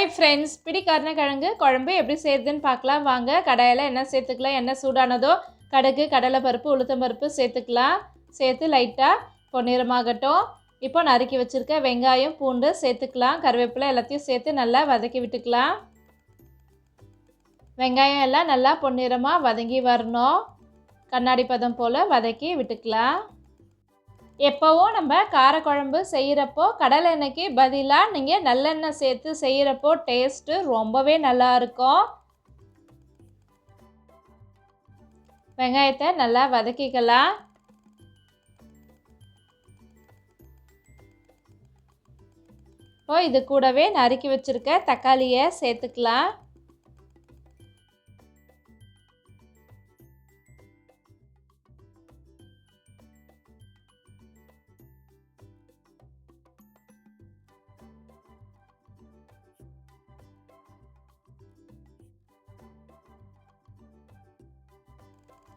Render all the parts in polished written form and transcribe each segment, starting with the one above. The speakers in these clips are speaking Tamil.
ஹாய் ஃப்ரெண்ட்ஸ், பிடி கருணக்கிழங்கு குழம்பு எப்படி செய்யுதுன்னு பார்க்கலாம் வாங்க. கடாயில் எண்ணெய் சேர்த்துக்கலாம். எண்ணெய் சூடானதோ கடுகு, கடலைப்பருப்பு, உளுத்தம்பருப்பு சேர்த்துக்கலாம். சேர்த்து லைட்டாக பொன்னிறமாகட்டும். இப்போ நறுக்கி வச்சுருக்க வெங்காயம், பூண்டு சேர்த்துக்கலாம். கருவேப்பிலை எல்லாத்தையும் சேர்த்து நல்லா வதக்கி விட்டுக்கலாம். வெங்காயம் எல்லாம் நல்லா பொன்னிறமாக வதங்கி வரணும். கண்ணாடி பதம் போல் வதக்கி விட்டுக்கலாம். எப்போவும் நம்ம காரக்குழம்பு செய்கிறப்போ கடலை எண்ணெய்க்கு பதிலாக நீங்கள் நல்லெண்ணெய் சேர்த்து செய்கிறப்போ டேஸ்ட்டு ரொம்பவே நல்லாயிருக்கும். வெங்காயத்தை நல்லா வதக்கிக்கலாம். இப்போ இது கூடவே நறுக்கி வச்சுருக்க தக்காளியை சேர்த்துக்கலாம்.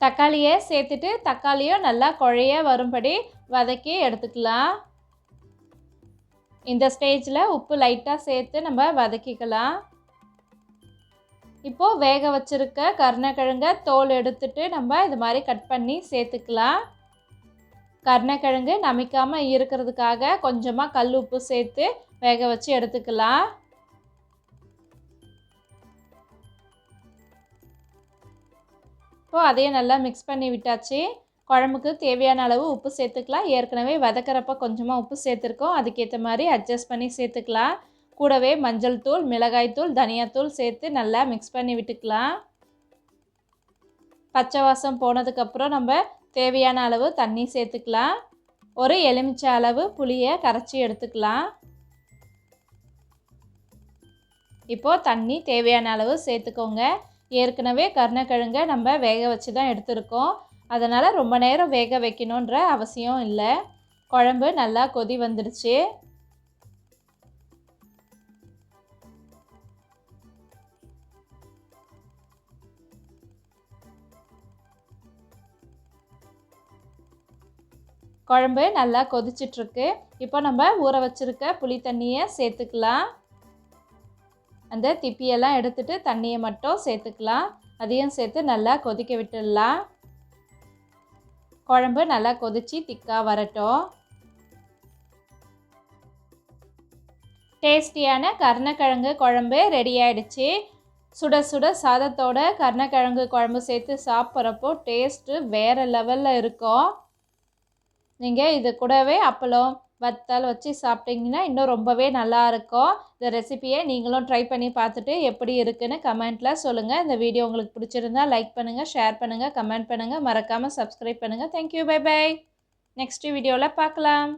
தக்காளியை சேர்த்துட்டு தக்காளியும் நல்லா குழைய வரும்படி வதக்கி எடுத்துக்கலாம். இந்த ஸ்டேஜில் உப்பு லைட்டாக சேர்த்து நம்ம வதக்கிக்கலாம். இப்போது வேக வச்சுருக்க கருணக்கிழங்கை தோல் எடுத்துட்டு நம்ம இது மாதிரி கட் பண்ணி சேர்த்துக்கலாம். கருணக்கிழங்கு நமிக்காமல் இருக்கிறதுக்காக கொஞ்சமாக கல் உப்பு சேர்த்து வேக வச்சு எடுத்துக்கலாம். இப்போது அதையும் நல்லா மிக்ஸ் பண்ணி விட்டாச்சு. குழம்புக்கு தேவையான அளவு உப்பு சேர்த்துக்கலாம். ஏற்கனவே வதக்கிறப்ப கொஞ்சமாக உப்பு சேர்த்துருக்கோம். அதுக்கேற்ற மாதிரி அட்ஜஸ்ட் பண்ணி சேர்த்துக்கலாம். கூடவே மஞ்சள் தூள், மிளகாய்த்தூள், தனியாத்தூள் சேர்த்து நல்லா மிக்ஸ் பண்ணி விட்டுக்கலாம். பச்சை வாசம் போனதுக்கப்புறம் நம்ம தேவையான அளவு தண்ணி சேர்த்துக்கலாம். ஒரு எலுமிச்சை அளவு புளியை கரைச்சி எடுத்துக்கலாம். இப்போது தண்ணி தேவையான அளவு சேர்த்துக்கோங்க. ஏற்கனவே கருணக்கிழங்கை நம்ம வேக வச்சு தான் எடுத்துருக்கோம். அதனால் ரொம்ப நேரம் வேக வைக்கணுன்ற அவசியம் இல்லை. குழம்பு நல்லா கொதி வந்துடுச்சு. குழம்பு நல்லா கொதிச்சிட்ருக்கு. இப்போ நம்ம ஊற வச்சுருக்க புளி தண்ணியை சேர்த்துக்கலாம். அந்த திப்பியெல்லாம் எடுத்துட்டு தண்ணியை மட்டும் சேர்த்துக்கலாம். அதையும் சேர்த்து நல்லா கொதிக்க விட்டுடலாம். குழம்பு நல்லா கொதித்து திக்காக வரட்டும். டேஸ்டியான கருணக்கிழங்கு குழம்பு ரெடி ஆகிடுச்சு. சுட சுட சாதத்தோட கருணக்கிழங்கு குழம்பு சேர்த்து சாப்பிட்றப்போ டேஸ்ட்டு வேறு லெவலில் இருக்கும். நீங்கள் இது கூடவே அப்பளம், வத்தல் வச்சு சாப்பிட்டிங்கன்னா இன்னும் ரொம்பவே நல்லாயிருக்கும். இந்த ரெசிபியை நீங்களும் ட்ரை பண்ணி பார்த்துட்டு எப்படி இருக்குன்னு கமெண்ட்டில் சொல்லுங்கள். இந்த வீடியோ உங்களுக்கு பிடிச்சிருந்தால் லைக் பண்ணுங்கள், ஷேர் பண்ணுங்கள், கமெண்ட் பண்ணுங்கள். மறக்காமல் சப்ஸ்கிரைப் பண்ணுங்கள். Thank you, by by. நெக்ஸ்ட் வீடியோவில் பார்க்கலாம்.